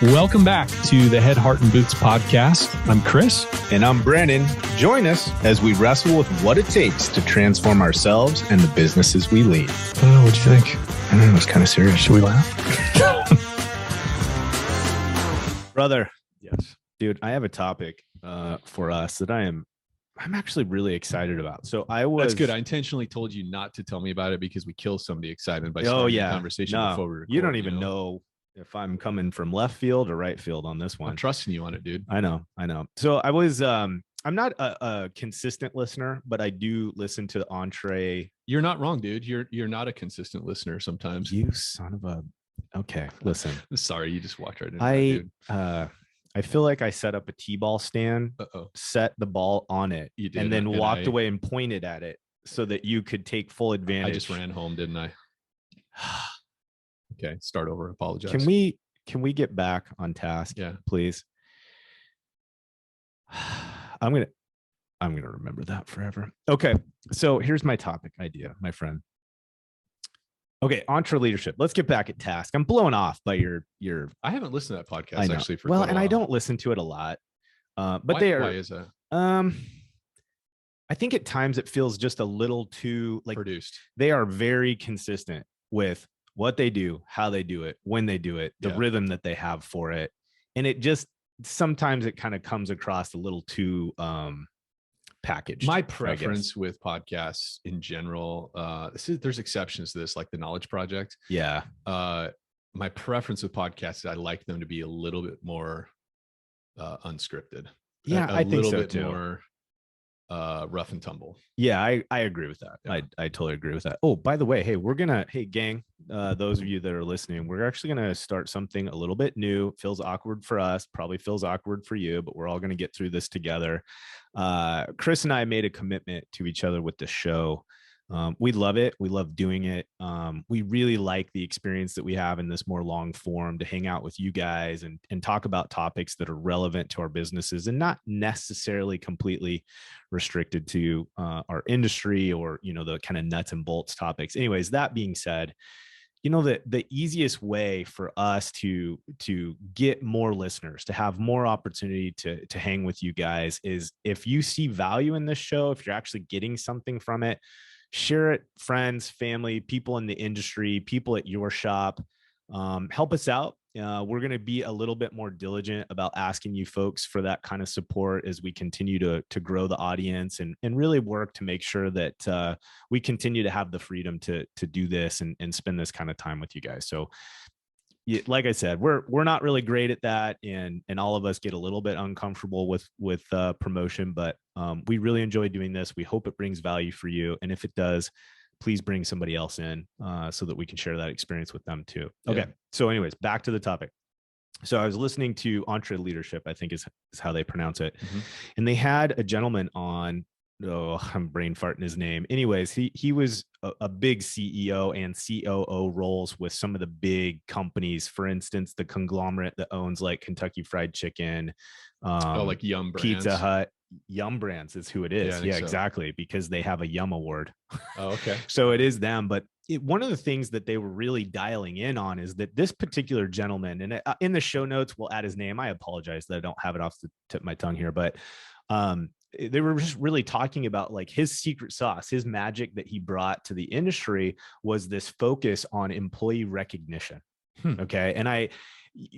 Welcome back to the Head, Heart, and Boots podcast. I'm Chris. And I'm Brandon. Join us as we wrestle with what it takes to transform ourselves and the businesses we lead. Oh, what'd you think? I don't know, it's kind of serious. Should we laugh? Brother. Yes. Dude, I have a topic for us that I'm actually really excited about. So That's good. I intentionally told you not to tell me about it because we kill somebody excited by starting the conversation before we record. You don't even know if I'm coming from left field or right field on this one. I'm trusting you on it, dude. I know. So I was, I'm not a consistent listener, but I do listen to Entree. You're not wrong, dude. You're not a consistent listener sometimes. You son of a, okay, listen. Sorry, you just walked right into that, dude. I feel like I set up a T-ball stand, set the ball on it, and then walked away and pointed at it so that you could take full advantage. I just ran home, didn't I? Okay, start over. Apologize. Can we get back on task? Yeah, please. I'm gonna remember that forever. Okay, so here's my topic idea, my friend. Okay, entre leadership. Let's get back at task. I'm blown off by your. I haven't listened to that podcast actually for and I don't listen to it a lot. But why is that? I think at times it feels just a little too produced. They are very consistent with what they do, how they do it, when they do it, the rhythm that they have for it. And it just, sometimes it kind of comes across a little too packaged. My preference with podcasts in general, there's exceptions to this, like the Knowledge Project. Yeah. My preference with podcasts is I like them to be a little bit more unscripted. Yeah, I think so too. More rough and tumble. Yeah, I agree with that. Yeah. I totally agree with that. Oh, by the way, hey gang, those of you that are listening, we're actually gonna start something a little bit new. Feels awkward for us, probably feels awkward for you, but we're all gonna get through this together. Chris and I made a commitment to each other with the show. We love it. We love doing it. We really like the experience that we have in this more long form to hang out with you guys and talk about topics that are relevant to our businesses and not necessarily completely restricted to our industry or, the kind of nuts and bolts topics. Anyways, that being said, the easiest way for us to get more listeners, to have more opportunity to hang with you guys is if you see value in this show, if you're actually getting something from it, share it, friends, family, people in the industry, people at your shop. Help us out. We're going to be a little bit more diligent about asking you folks for that kind of support as we continue to grow the audience and really work to make sure that we continue to have the freedom to do this and spend this kind of time with you guys. So like I said, we're not really great at that, and all of us get a little bit uncomfortable with promotion, but we really enjoy doing this. We hope it brings value for you, and if it does, please bring somebody else in so that we can share that experience with them too. Okay, so anyways, back to the topic. So I was listening to Entre Leadership, I think is how they pronounce it, and they had a gentleman on. Oh, I'm brain farting his name. Anyways, he was a big CEO and COO roles with some of the big companies. For instance, the conglomerate that owns like Kentucky Fried Chicken, like Yum Brands. Pizza Hut. Yum Brands is who it is. Yeah, so. Exactly, because they have a Yum Award. Oh, okay. So it is them. But one of the things that they were really dialing in on is that this particular gentleman, and in the show notes, we'll add his name. I apologize that I don't have it off the tip of my tongue here, but they were just really talking about like his secret sauce, his magic that he brought to the industry was this focus on employee recognition. Okay. And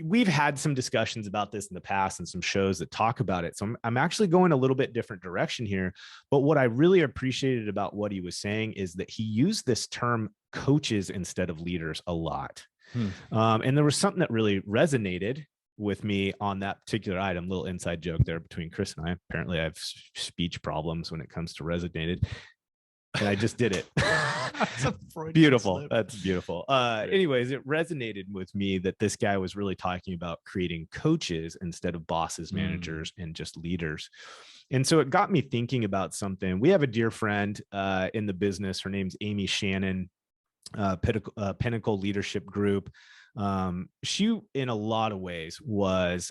we've had some discussions about this in the past and some shows that talk about it. So I'm actually going a little bit different direction here. But what I really appreciated about what he was saying is that he used this term coaches instead of leaders a lot. And there was something that really resonated with me on that particular item. Little inside joke there between Chris and I. Apparently I have speech problems when it comes to resonated. And I just did it. That's beautiful. Slip. That's beautiful. Anyways, it resonated with me that this guy was really talking about creating coaches instead of bosses, managers, and just leaders. And so it got me thinking about something. We have a dear friend in the business. Her name's Amy Shannon, Pinnacle Leadership Group. She, in a lot of ways, was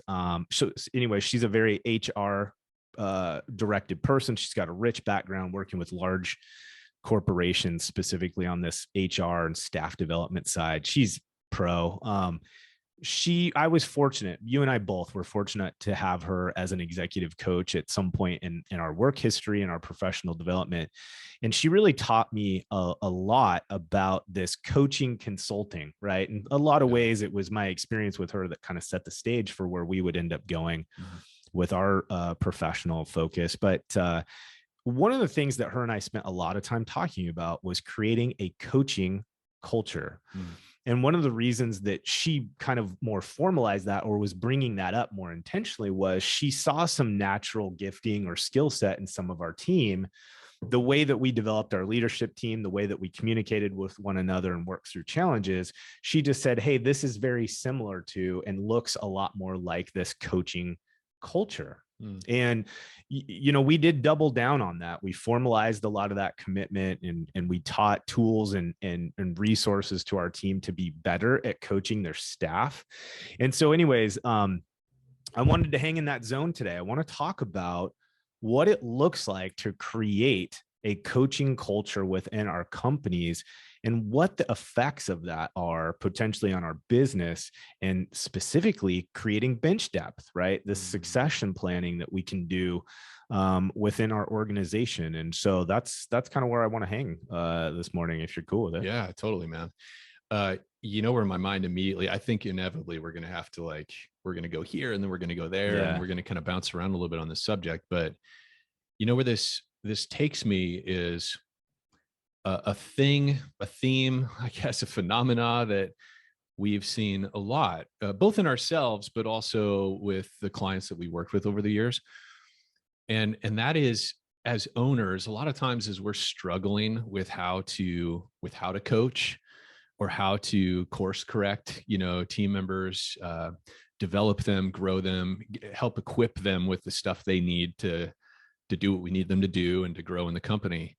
so anyway, she's a very HR directed person. She's got a rich background working with large corporations, specifically on this HR and staff development side. She's pro. I was fortunate. You and I both were fortunate to have her as an executive coach at some point in our work history and our professional development. And she really taught me a lot about this coaching consulting, right? In a lot of ways, it was my experience with her that kind of set the stage for where we would end up going with our professional focus. But one of the things that her and I spent a lot of time talking about was creating a coaching culture. And one of the reasons that she kind of more formalized that, or was bringing that up more intentionally, was she saw some natural gifting or skill set in some of our team. The way that we developed our leadership team, the way that we communicated with one another and worked through challenges, she just said, hey, this is very similar to and looks a lot more like this coaching culture. And, we did double down on that. We formalized a lot of that commitment, and we taught tools and resources to our team to be better at coaching their staff. And so anyways, I wanted to hang in that zone today. I want to talk about what it looks like to create a coaching culture within our companies and what the effects of that are potentially on our business, and specifically creating bench depth, right? The succession planning that we can do within our organization. And so that's kind of where I want to hang this morning, if you're cool with it. Yeah, totally, man. Where my mind immediately, I think inevitably we're going to have to we're going to go here and then we're going to go there, and we're going to kind of bounce around a little bit on this subject. But where this takes me is a theme, I guess, a phenomena that we've seen a lot, both in ourselves, but also with the clients that we worked with over the years. And that is, as owners, a lot of times as we're struggling with how to coach or how to course correct, team members, develop them, grow them, help equip them with the stuff they need to do what we need them to do and to grow in the company.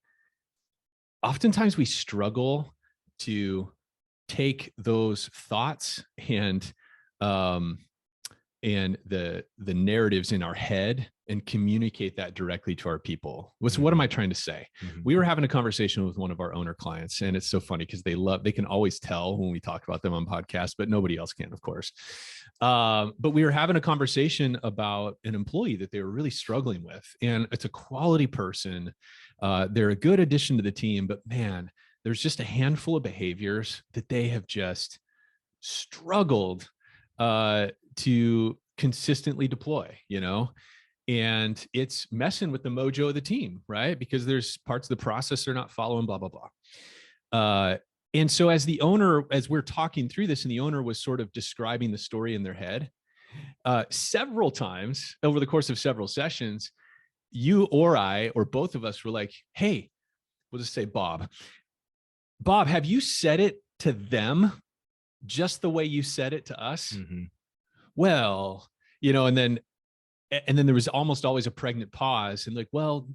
Oftentimes we struggle to take those thoughts and the narratives in our head and communicate that directly to our people. So what am I trying to say? We were having a conversation with one of our owner clients, and it's so funny because they can always tell when we talk about them on podcasts, but nobody else can, of course. But we were having a conversation about an employee that they were really struggling with, and it's a quality person. They're a good addition to the team, but man, there's just a handful of behaviors that they have just struggled to consistently deploy, and it's messing with the mojo of the team, right? Because there's parts of the process they're not following, blah, blah, blah. And so as we're talking through this, and the owner was sort of describing the story in their head, several times over the course of several sessions, you or I, or both of us were like, hey, we'll just say Bob, have you said it to them just the way you said it to us? Well, and then there was almost always a pregnant pause, and like, well,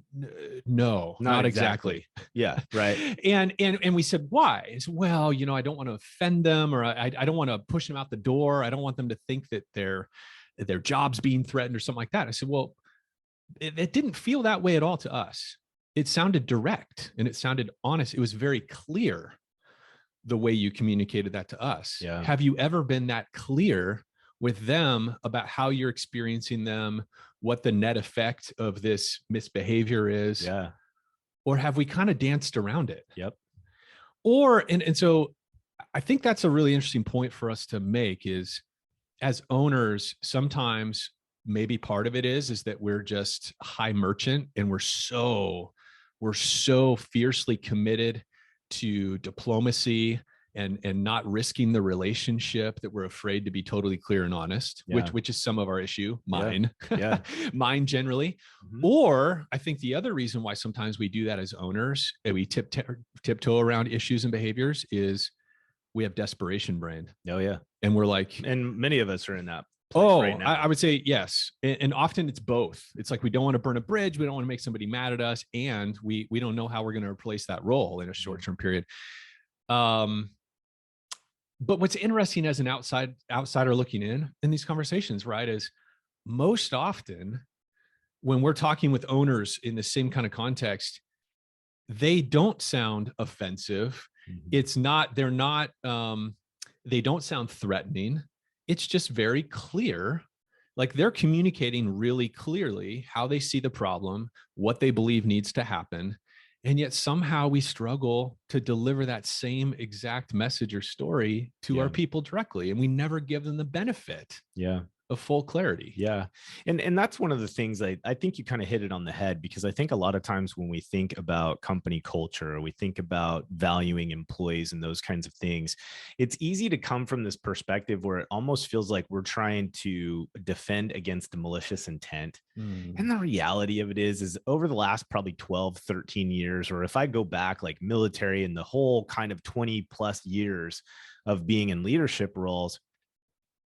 no, not exactly. Yeah. Right. And we said, why? It's, well, I don't want to offend them, or I don't want to push them out the door. I don't want them to think that their job's being threatened or something like that. I said, well, it didn't feel that way at all to us. It sounded direct and it sounded honest. It was very clear the way you communicated that to us. Yeah. Have you ever been that clear with them about how you're experiencing them, what the net effect of this misbehavior is? Yeah. Or have we kind of danced around it? Yep. And so I think that's a really interesting point for us to make, is as owners, sometimes maybe part of it is that we're just high merchant, and we're so fiercely committed to diplomacy and not risking the relationship, that we're afraid to be totally clear and honest, which is some of our issue, mine, mine generally. Or I think the other reason why sometimes we do that as owners, and we tiptoe around issues and behaviors, is we have desperation brain. Oh yeah. And we're like, and many of us are in that. Right now. I would say yes. And often it's both. It's like, we don't want to burn a bridge. We don't want to make somebody mad at us. And we don't know how we're going to replace that role in a short-term period. But what's interesting as an outsider looking in these conversations, right, is most often when we're talking with owners in the same kind of context, they don't sound offensive. It's not, they don't sound threatening. it's just very clear. Like they're communicating really clearly how they see the problem, what they believe needs to happen. And yet somehow we struggle to deliver that same exact message or story to our people directly. And we never give them the benefit of full clarity. Yeah. And that's one of the things I think you kind of hit it on the head, because I think a lot of times when we think about company culture, or we think about valuing employees and those kinds of things, it's easy to come from this perspective where it almost feels like we're trying to defend against the malicious intent. And the reality of it is over the last probably 12, 13 years, or if I go back like military and the whole kind of 20 plus years of being in leadership roles,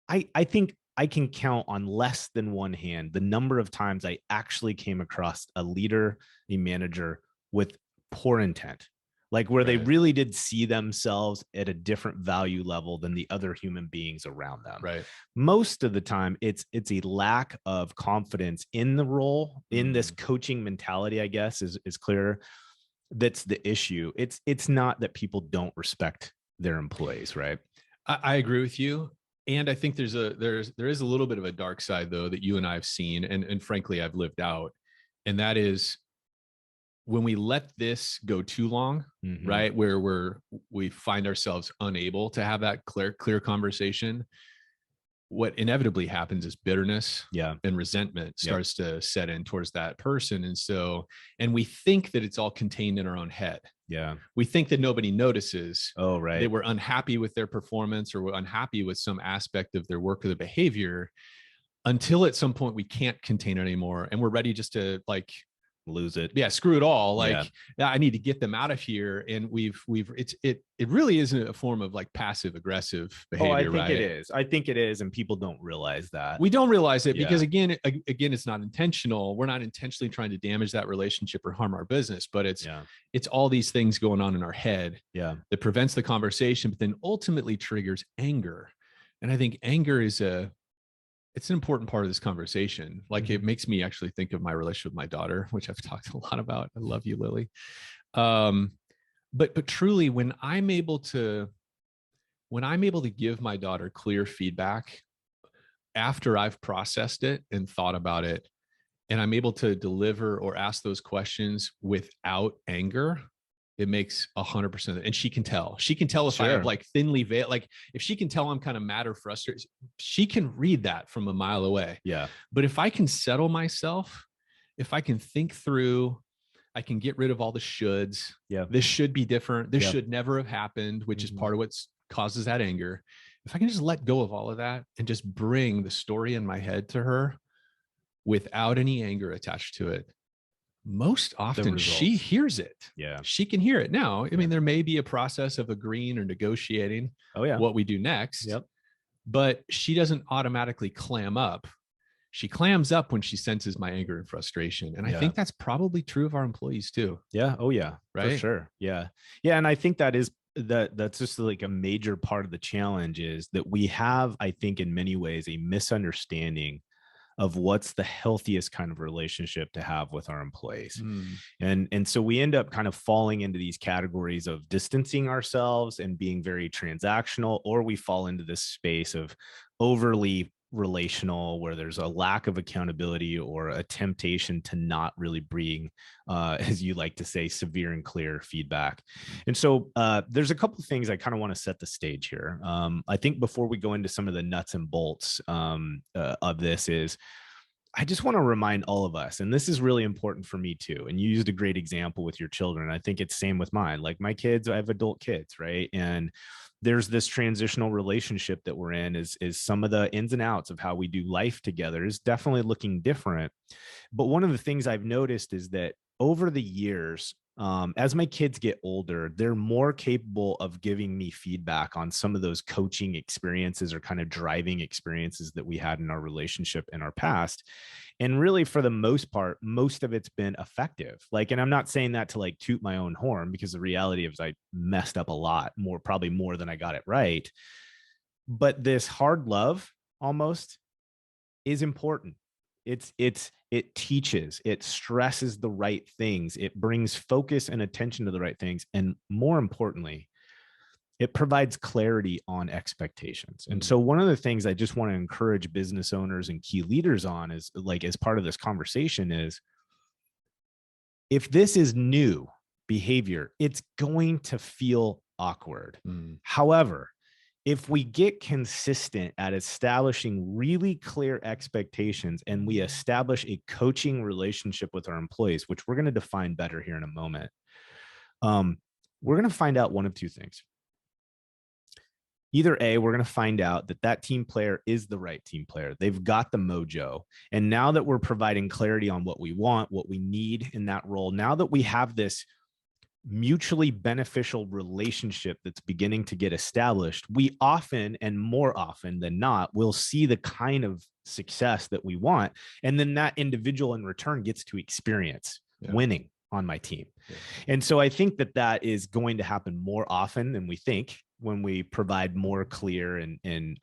I think I can count on less than one hand the number of times I actually came across a leader, a manager with poor intent, like where they really did see themselves at a different value level than the other human beings around them. Right. Most of the time, it's a lack of confidence in the role, in this coaching mentality, I guess, is clearer. That's the issue. It's not that people don't respect their employees, right? I agree with you. And I think there is a little bit of a dark side though that you and I have seen, and frankly I've lived out, and that is when we let this go too long, right? Where we find ourselves unable to have that clear conversation. What inevitably happens is bitterness and resentment starts to set in towards that person. And we think that it's all contained in our own head. Yeah. We think that nobody notices that we're unhappy with their performance, or we're unhappy with some aspect of their work or their behavior, until at some point we can't contain it anymore. And we're ready just to like lose it. Yeah. Screw it all. Like, I need to get them out of here. And it really isn't a form of like passive aggressive behavior. I think it is. I think it is. And people don't realize that. We don't realize it because again, it's not intentional. We're not intentionally trying to damage that relationship or harm our business, but it's all these things going on in our head that prevents the conversation, but then ultimately triggers anger. And I think anger is it's an important part of this conversation. Like it makes me actually think of my relationship with my daughter, which I've talked a lot about. I love you, Lily. But truly, when I'm able to give my daughter clear feedback after I've processed it and thought about it, and I'm able to deliver or ask those questions without anger, it makes 100%. And she can tell if I have like thinly veiled, like if she can tell I'm kind of mad or frustrated, she can read that from a mile away. Yeah. But if I can settle myself, if I can think through, I can get rid of all the shoulds. Yeah. This should be different. This should never have happened, which is part of what causes that anger. If I can just let go of all of that and just bring the story in my head to her without any anger attached to it, most often she hears it. Yeah. She can hear it. Now, I mean, there may be a process of agreeing or negotiating what we do next, but she doesn't automatically clam up. She clams up when she senses my anger and frustration. And I think that's probably true of our employees too. Yeah. Oh yeah. Right. For sure. Yeah. Yeah. And I think that's just like a major part of the challenge is that we have, I think in many ways, a misunderstanding of what's the healthiest kind of relationship to have with our employees. And so we end up kind of falling into these categories of distancing ourselves and being very transactional, or we fall into this space of overly relational where there's a lack of accountability or a temptation to not really bring, as you like to say, severe and clear feedback. And so there's a couple of things I kind of want to set the stage here. I think before we go into some of the nuts and bolts of this is, I just want to remind all of us, and this is really important for me too. And you used a great example with your children. I think it's same with mine. Like my kids, I have adult kids, right? And there's this transitional relationship that we're in is some of the ins and outs of how we do life together is definitely looking different. But one of the things I've noticed is that over the years, as my kids get older, they're more capable of giving me feedback on some of those coaching experiences or kind of driving experiences that we had in our relationship in our past. And really, for the most part, most of it's been effective. Like, and I'm not saying that to like toot my own horn, because the reality is I messed up a lot more, probably more than I got it right. But this hard love almost is important. It teaches, it stresses the right things. It brings focus and attention to the right things. And more importantly, It provides clarity on expectations. And so one of the things I just want to encourage business owners and key leaders on is, like, as part of this conversation, is if this is new behavior, it's going to feel awkward. However, if we get consistent at establishing really clear expectations and we establish a coaching relationship with our employees, which we're going to define better here in a moment, we're going to find out one of two things. Either A, we're going to find out that that team player is the right team player. They've got the mojo. And now that we're providing clarity on what we want, what we need in that role, now that we have this mutually beneficial relationship that's beginning to get established, we often, and more often than not, will see the kind of success that we want. And then that individual in return gets to experience winning on my team. And so I think that that is going to happen more often than we think when we provide more clear and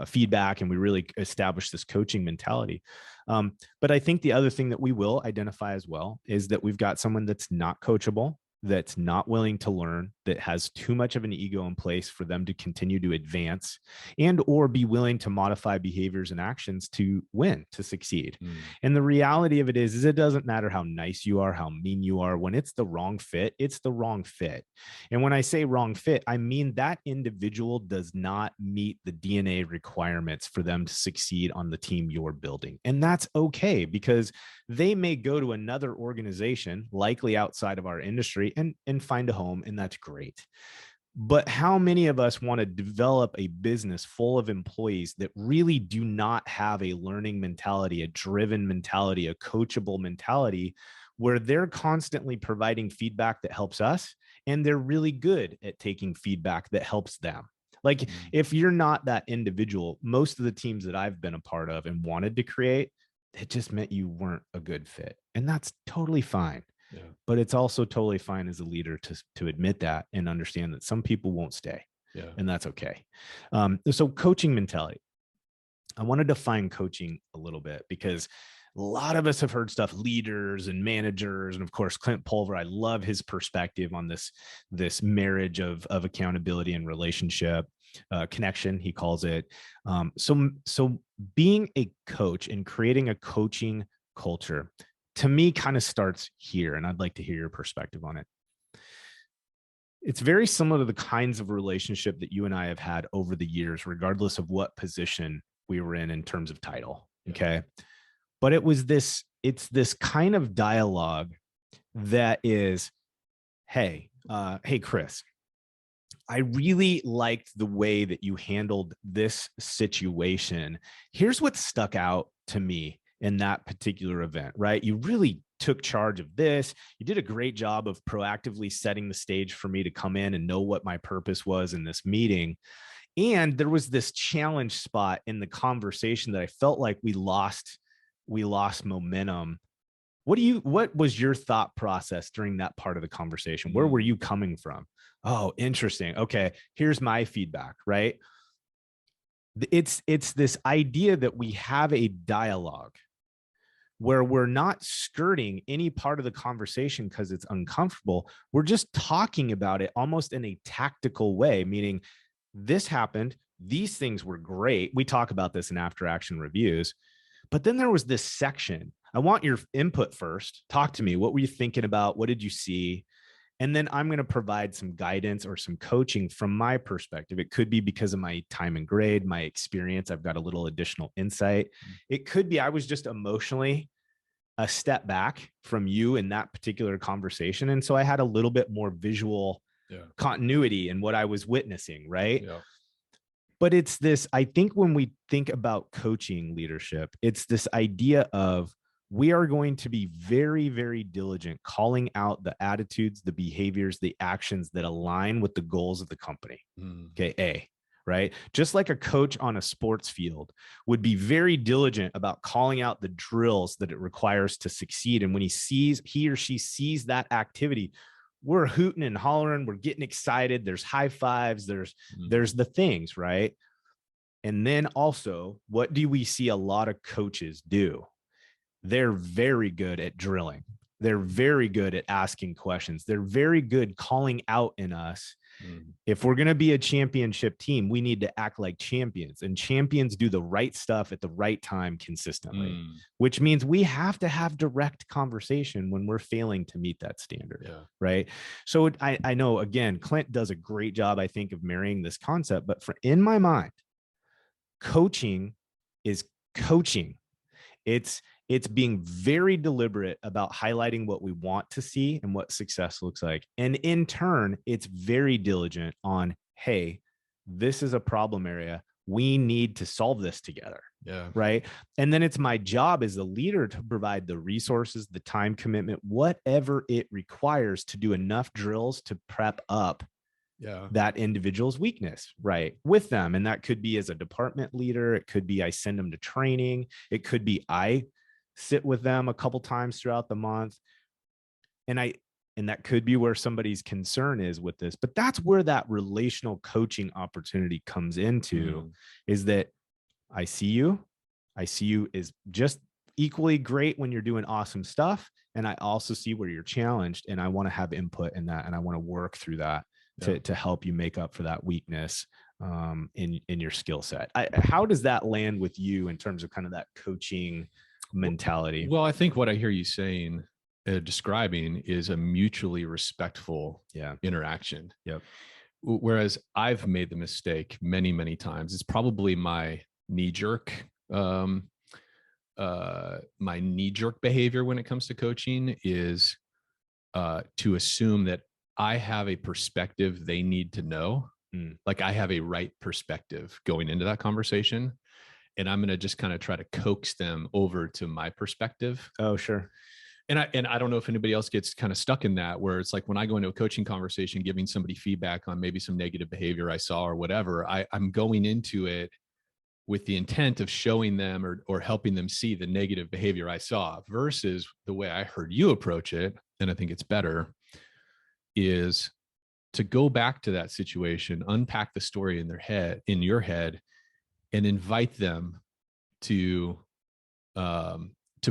feedback, and we really establish this coaching mentality. But I think the other thing that we will identify as well is that we've got someone that's not coachable, that's not willing to learn, that has too much of an ego in place for them to continue to advance and or be willing to modify behaviors and actions to win, to succeed. And the reality of it is it doesn't matter how nice you are, how mean you are. When it's the wrong fit, it's the wrong fit. And when I say wrong fit, I mean that individual does not meet the DNA requirements for them to succeed on the team you're building. And that's okay, because they may go to another organization, likely outside of our industry, and find a home, and that's great. But how many of us want to develop a business full of employees that really do not have a learning mentality, a driven mentality, a coachable mentality, where they're constantly providing feedback that helps us, and they're really good at taking feedback that helps them? Like, if you're not that individual, most of the teams that I've been a part of and wanted to create, it just meant you weren't a good fit. And that's totally fine. But it's also totally fine as a leader to admit that and understand that some people won't stay. And that's okay. So coaching mentality. I want to define coaching a little bit, because a lot of us have heard stuff, leaders and managers. And of course, Clint Pulver, I love his perspective on this marriage of accountability and relationship connection, he calls it. So being a coach and creating a coaching culture, to me, kind of starts here. And I'd like to hear your perspective on it. It's very similar to the kinds of relationship that you and I have had over the years, regardless of what position we were in terms of title. Okay. But it's this kind of dialogue that is, hey, Chris, I really liked the way that you handled this situation. Here's what stuck out to me in that particular event, right? You really took charge of this. You did a great job of proactively setting the stage for me to come in and know what my purpose was in this meeting. And there was this challenge spot in the conversation that I felt like we lost momentum. What was your thought process during that part of the conversation? Where were you coming from? Oh, interesting. Okay. Here's my feedback, right? It's this idea that we have a dialogue where we're not skirting any part of the conversation because it's uncomfortable. We're just talking about it almost in a tactical way, meaning this happened. These things were great. We talk about this in after action reviews, but then there was this section. I want your input first. Talk to me. What were you thinking about? What did you see? And then I'm going to provide some guidance or some coaching from my perspective. It could be because of my time and grade, my experience. I've got a little additional insight. It could be I was just emotionally a step back from you in that particular conversation. And so I had a little bit more visual continuity in what I was witnessing, right? But it's this, I think when we think about coaching leadership, it's this idea of we are going to be very, very diligent calling out the attitudes, the behaviors, the actions that align with the goals of the company. Okay, right? Just like a coach on a sports field would be very diligent about calling out the drills that it requires to succeed. And when he or she sees that activity, we're hooting and hollering, we're getting excited. There's high fives, there's the things, right? And then also, what do we see a lot of coaches do? They're very good at drilling. They're very good at asking questions. They're very good calling out in us Mm. If we're going to be a championship team, we need to act like champions, and champions do the right stuff at the right time consistently, which means we have to have direct conversation when we're failing to meet that standard. Yeah. Right. So I know, again, Clint does a great job, I think, of marrying this concept, but in my mind, coaching is coaching. It's being very deliberate about highlighting what we want to see and what success looks like. And in turn, it's very diligent on, hey, this is a problem area. We need to solve this together. Yeah. Right. And then it's my job as a leader to provide the resources, the time commitment, whatever it requires to do enough drills to prep up that individual's weakness, right, with them. And that could be as a department leader. It could be I send them to training. It could be I sit with them a couple times throughout the month. And that could be where somebody's concern is with this, but that's where that relational coaching opportunity comes into, is that I see you is just equally great when you're doing awesome stuff. And I also see where you're challenged, and I want to have input in that. And I want to work through that to help you make up for that weakness in your skill set. How does that land with you in terms of kind of that coaching mentality? Well, I think what I hear you saying, describing, is a mutually respectful interaction. Yep. Whereas I've made the mistake many, many times. It's probably my knee-jerk behavior when it comes to coaching is to assume that I have a perspective they need to know. Like I have a right perspective going into that conversation, and I'm going to just kind of try to coax them over to my perspective. Oh, sure. And I don't know if anybody else gets kind of stuck in that, where it's like when I go into a coaching conversation, giving somebody feedback on maybe some negative behavior I saw or whatever, I'm going into it with the intent of showing them or helping them see the negative behavior I saw, versus the way I heard you approach it. And I think it's better is to go back to that situation, unpack the story in your head, and invite them to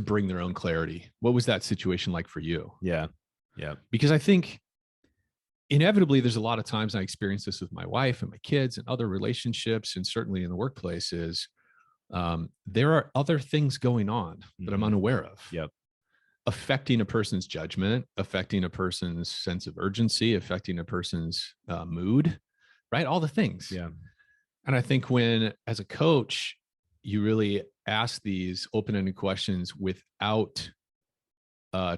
bring their own clarity. What was that situation like for you? Yeah. Because I think inevitably there's a lot of times, I experience this with my wife and my kids and other relationships, and certainly in the workplace, is there are other things going on that I'm unaware of. Yep. Affecting a person's judgment, affecting a person's sense of urgency, affecting a person's mood, right? All the things. Yeah. And I think when, as a coach, you really ask these open-ended questions without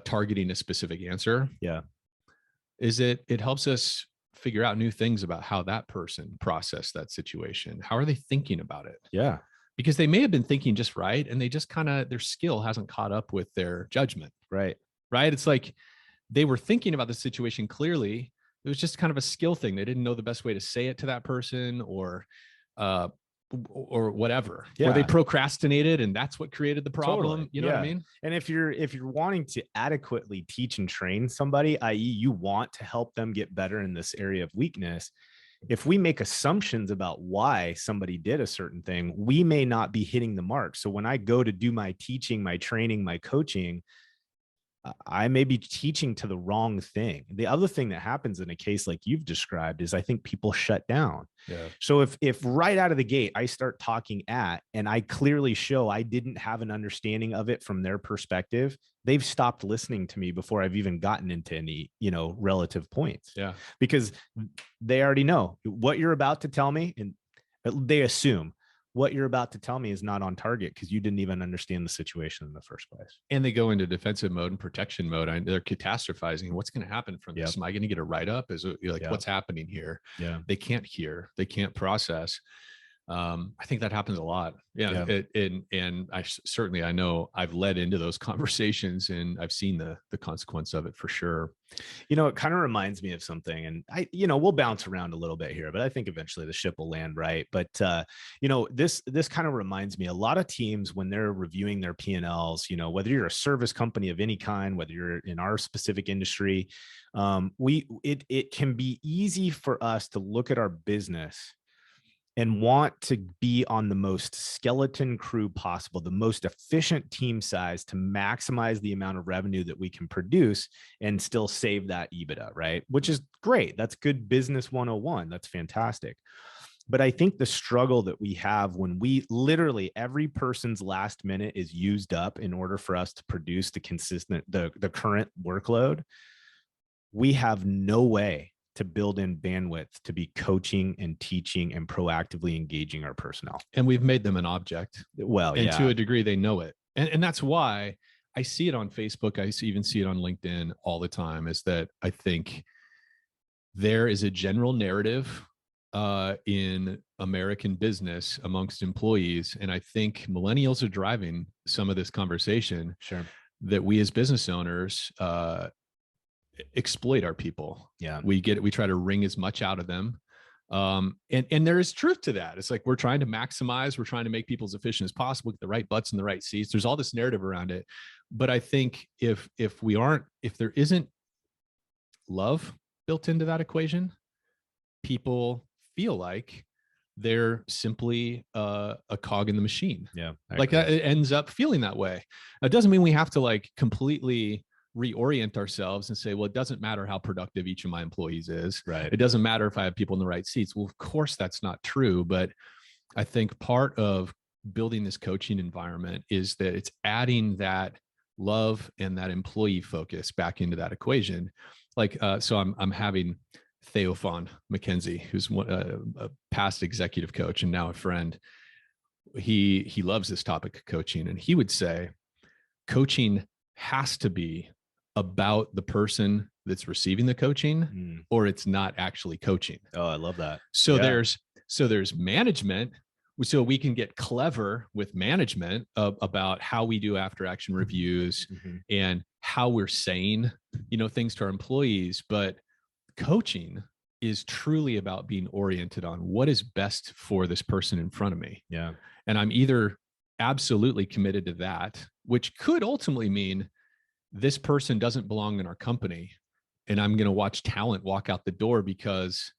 targeting a specific answer. Yeah. It helps us figure out new things about how that person processed that situation. How are they thinking about it? Yeah. Because they may have been thinking just right, and they just their skill hasn't caught up with their judgment. Right. It's like they were thinking about the situation clearly. It was just kind of a skill thing. They didn't know the best way to say it to that person, or whatever. Yeah. Or they procrastinated, and that's what created the problem. Totally. You know what I mean? And if you're wanting to adequately teach and train somebody, i.e., you want to help them get better in this area of weakness, if we make assumptions about why somebody did a certain thing, we may not be hitting the mark. So when I go to do my teaching, my training, my coaching, I may be teaching to the wrong thing. The other thing that happens in a case like you've described is I think people shut down. Yeah. So if right out of the gate, I start talking and I clearly show I didn't have an understanding of it from their perspective, they've stopped listening to me before I've even gotten into any, relative points. Yeah. Because they already know what you're about to tell me, and they assume what you're about to tell me is not on target because you didn't even understand the situation in the first place. And they go into defensive mode and protection mode. They're catastrophizing. What's going to happen from this? Am I going to get a write-up? Is it like, what's happening here? Yeah. They can't hear. They can't process. I think that happens a lot. Yeah. And I know I've led into those conversations, and I've seen the consequence of it for sure. It kind of reminds me of something, and we'll bounce around a little bit here, but I think eventually the ship will land right. But, this kind of reminds me, a lot of teams, when they're reviewing their P&Ls, whether you're a service company of any kind, whether you're in our specific industry, it can be easy for us to look at our business and want to be on the most skeleton crew possible, the most efficient team size to maximize the amount of revenue that we can produce and still save that EBITDA, right? Which is great. That's good business 101. That's fantastic. But I think the struggle that we have when we literally every person's last minute is used up in order for us to produce the current workload, we have no way to build in bandwidth to be coaching and teaching and proactively engaging our personnel. And we've made them an object. Well, and yeah. to a degree, they know it. And that's why I see it on Facebook. I even see it on LinkedIn all the time, is that I think there is a general narrative in American business amongst employees. And I think millennials are driving some of this conversation. Sure. That we as business owners exploit our people. Yeah. We try to wring as much out of them. And there is truth to that. It's like, we're trying to maximize, we're trying to make people as efficient as possible, get the right butts in the right seats. There's all this narrative around it. But I think if there isn't love built into that equation, people feel like they're simply a cog in the machine. Yeah. Like it ends up feeling that way. It doesn't mean we have to like completely reorient ourselves and say, well, it doesn't matter how productive each of my employees is. Right. It doesn't matter if I have people in the right seats. Well, of course that's not true. But I think part of building this coaching environment is that it's adding that love and that employee focus back into that equation. Like, so I'm having Theophon McKenzie, who's a past executive coach and now a friend. He loves this topic of coaching. And he would say, coaching has to be about the person that's receiving the coaching, or it's not actually coaching. Oh, I love that. So there's management. So we can get clever with management about how we do after action reviews and how we're saying, things to our employees. But coaching is truly about being oriented on what is best for this person in front of me. Yeah. And I'm either absolutely committed to that, which could ultimately mean this person doesn't belong in our company, and I'm going to watch talent walk out the door because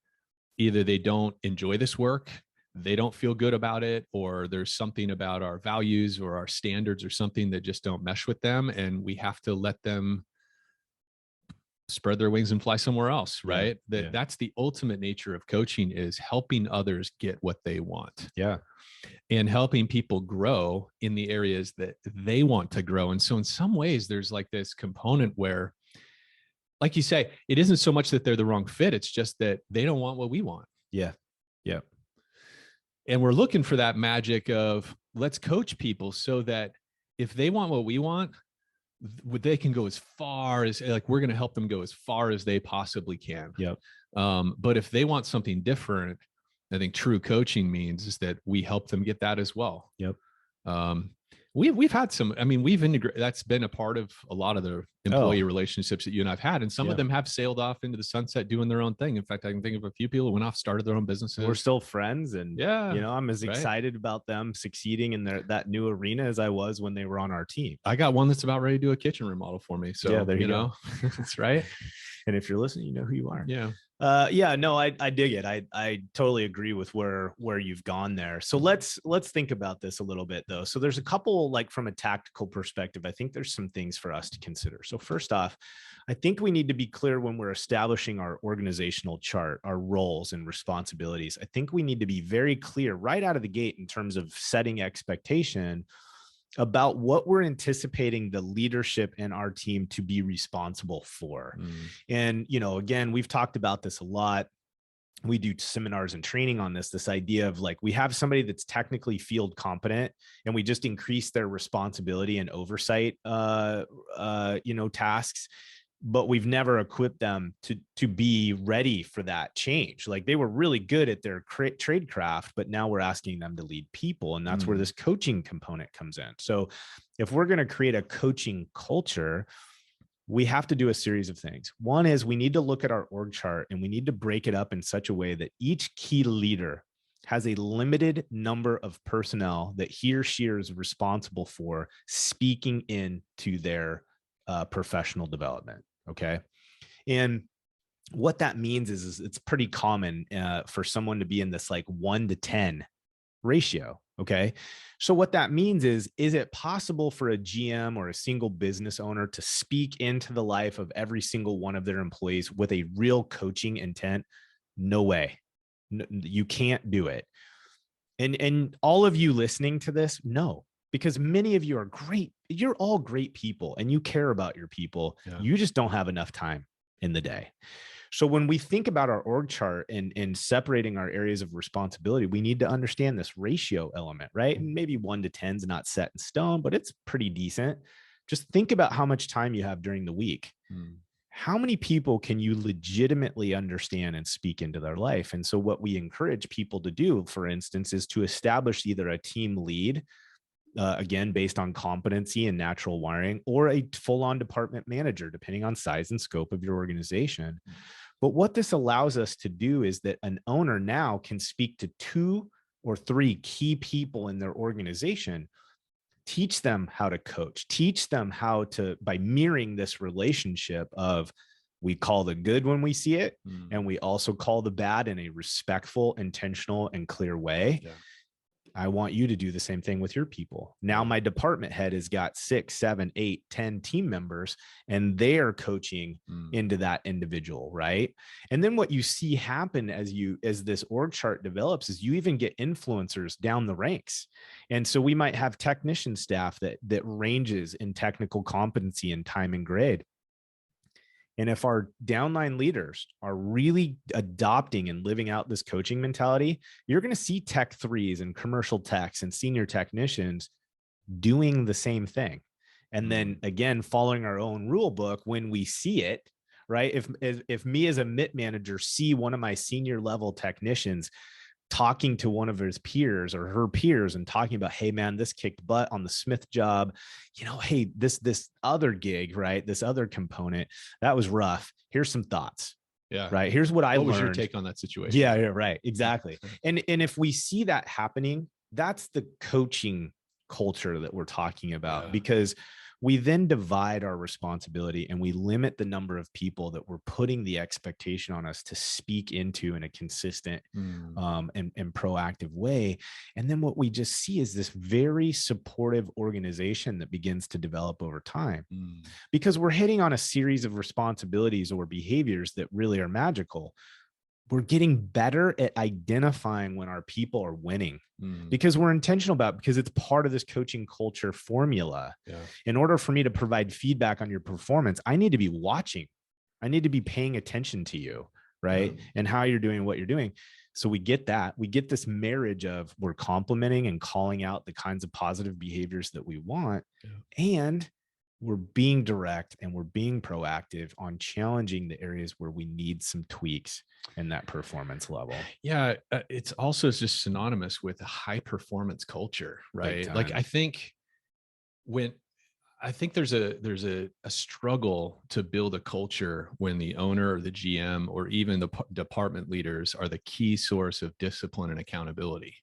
either they don't enjoy this work, they don't feel good about it, or there's something about our values or our standards or something that just don't mesh with them. And we have to let them spread their wings and fly somewhere else. Right. That's the ultimate nature of coaching, is helping others get what they want. Yeah. And helping people grow in the areas that they want to grow. And so in some ways, there's like this component where, like you say, it isn't so much that they're the wrong fit. It's just that they don't want what we want. Yeah. Yeah. And we're looking for that magic of, let's coach people so that if they want what we want, they can go as far as, like, we're going to help them go as far as they possibly can. Yep. But if they want something different, I think true coaching means is that we help them get that as well. Yep. We've had some, we've integrated, that's been a part of a lot of the employee relationships that you and I've had. And some of them have sailed off into the sunset doing their own thing. In fact, I can think of a few people who went off, started their own businesses. We're still friends. And I'm as right. excited about them succeeding in that new arena as I was when they were on our team. I got one that's about ready to do a kitchen remodel for me. So there you go. That's right. And if you're listening, you know who you are. Yeah. No, I dig it. I totally agree with where you've gone there. So let's think about this a little bit though. So there's a couple, like from a tactical perspective, I think there's some things for us to consider. So first off, I think we need to be clear when we're establishing our organizational chart, our roles and responsibilities. I think we need to be very clear right out of the gate in terms of setting expectation about what we're anticipating the leadership and our team to be responsible for. And, again, we've talked about this a lot. We do seminars and training on this idea of like, we have somebody that's technically field competent and we just increase their responsibility and oversight, tasks, but we've never equipped them to be ready for that change. Like, they were really good at their trade craft, but now we're asking them to lead people. And that's where this coaching component comes in. So if we're going to create a coaching culture, we have to do a series of things. One is we need to look at our org chart and we need to break it up in such a way that each key leader has a limited number of personnel that he or she is responsible for speaking into their professional development. Okay. And what that means is it's pretty common for someone to be in this like 1 to 10 ratio. Okay. So what that means is it possible for a GM or a single business owner to speak into the life of every single one of their employees with a real coaching intent? No way. No, you can't do it. And all of you listening to this, no, because many of you are great. You're all great people and you care about your people. Yeah. You just don't have enough time in the day. So when we think about our org chart and separating our areas of responsibility, we need to understand this ratio element, right? And maybe 1 to 10 is not set in stone, but it's pretty decent. Just think about how much time you have during the week. How many people can you legitimately understand and speak into their life? And so what we encourage people to do, for instance, is to establish either a team lead, again, based on competency and natural wiring, or a full-on department manager, depending on size and scope of your organization. But what this allows us to do is that an owner now can speak to 2 or 3 key people in their organization, teach them how to coach, teach them how to, by mirroring this relationship of, we call the good when we see it, and we also call the bad in a respectful, intentional, and clear way. Yeah. I want you to do the same thing with your people. Now my department head has got 6, 7, 8, 10 team members, and they are coaching into that individual, right? And then what you see happen as this org chart develops is you even get influencers down the ranks. And so we might have technician staff that ranges in technical competency and time and grade. And if our downline leaders are really adopting and living out this coaching mentality, you're going to see tech threes and commercial techs and senior technicians doing the same thing. And then again, following our own rule book, when we see it, right? If me as a MIT manager see one of my senior level technicians talking to one of his peers or her peers and talking about, hey man, this kicked butt on the Smith job, hey, this other gig, right? This other component, that was rough. Here's some thoughts. Yeah. Right. Here's what I learned. What was your take on that situation? Yeah, right. Exactly. And if we see that happening, that's the coaching culture that we're talking about, because we then divide our responsibility and we limit the number of people that we're putting the expectation on us to speak into in a consistent and proactive way. And then what we just see is this very supportive organization that begins to develop over time, because we're hitting on a series of responsibilities or behaviors that really are magical. We're getting better at identifying when our people are winning because we're intentional about it, because it's part of this coaching culture formula. In order for me to provide feedback on your performance, I need to be watching. I need to be paying attention to you, right? And how you're doing what you're doing. So we get that. We get this marriage of we're complimenting and calling out the kinds of positive behaviors that we want. And we're being direct and we're being proactive on challenging the areas where we need some tweaks in that performance level. Yeah. It's also just synonymous with a high performance culture, right? Like I think there's a struggle to build a culture when the owner or the GM or even the department leaders are the key source of discipline and accountability.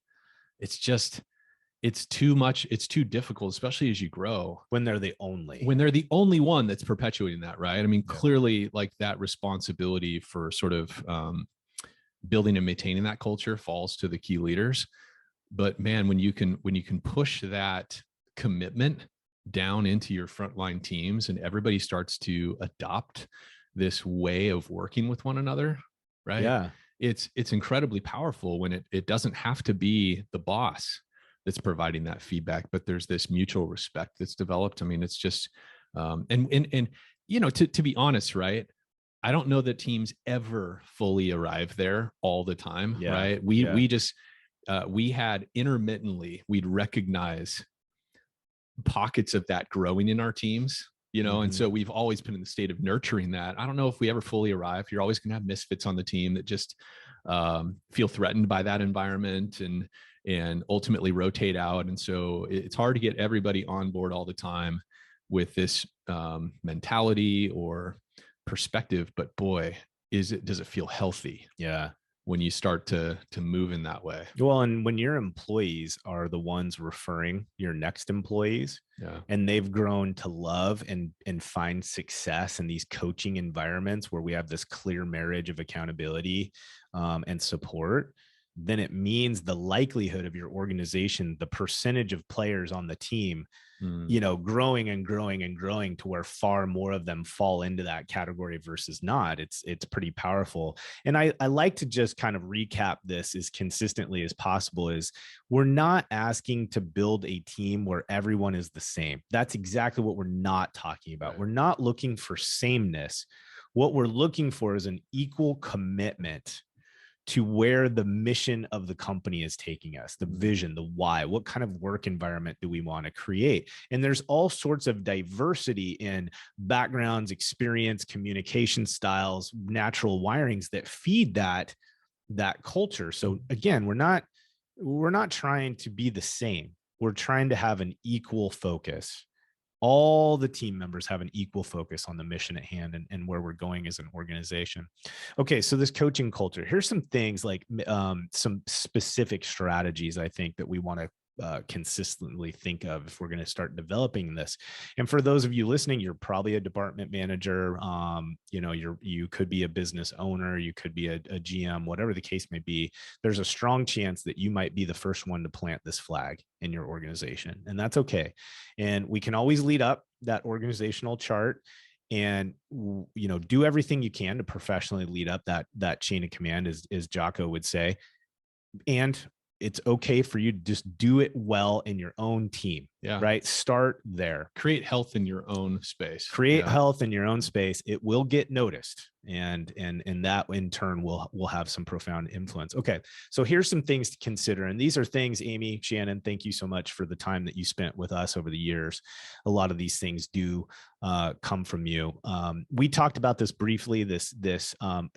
It's too much. It's too difficult, especially as you grow. When they're the only one that's perpetuating that, right? I mean, clearly like that responsibility for sort of building and maintaining that culture falls to the key leaders. But man, when you can push that commitment down into your frontline teams and everybody starts to adopt this way of working with one another, right? Yeah. It's incredibly powerful when it doesn't have to be the boss that's providing that feedback, but there's this mutual respect that's developed. I mean, it's just, and to be honest, right? I don't know that teams ever fully arrive there all the time, right? We had intermittently, we'd recognize pockets of that growing in our teams, and so we've always been in the state of nurturing that. I don't know if we ever fully arrive. You're always going to have misfits on the team that just feel threatened by that environment and ultimately rotate out. And so it's hard to get everybody on board all the time with this mentality or perspective, but boy, does it feel healthy? Yeah. when you start to move in that way. Well, and when your employees are the ones referring your next employees, and they've grown to love and find success in these coaching environments where we have this clear marriage of accountability and support, then it means the likelihood of your organization, the percentage of players on the team, growing and growing and growing to where far more of them fall into that category versus not. It's pretty powerful. And I like to just kind of recap this as consistently as possible is we're not asking to build a team where everyone is the same. That's exactly what we're not talking about. Right. We're not looking for sameness. What we're looking for is an equal commitment to where the mission of the company is taking us, the vision, the why, what kind of work environment do we want to create? And there's all sorts of diversity in backgrounds, experience, communication styles, natural wirings that feed that culture. So again, we're not trying to be the same. We're trying to have an equal focus. All the team members have an equal focus on the mission at hand and where we're going as an organization. Okay, so this coaching culture, here's some things like some specific strategies I think that we want to consistently think of if we're going to start developing this. And for those of you listening, you're probably a department manager. You could be a business owner, you could be a GM, whatever the case may be. There's a strong chance that you might be the first one to plant this flag in your organization, and that's okay. And we can always lead up that organizational chart and do everything you can to professionally lead up that chain of command, as Jocko would say. And it's okay for you to just do it well in your own team. Yeah. Right. Start there. Create health in your own space. Create health in your own space. It will get noticed. And that in turn will have some profound influence. Okay. So here's some things to consider. And these are things, Amy, Shannon, thank you so much for the time that you spent with us over the years. A lot of these things do come from you. We talked about this briefly, this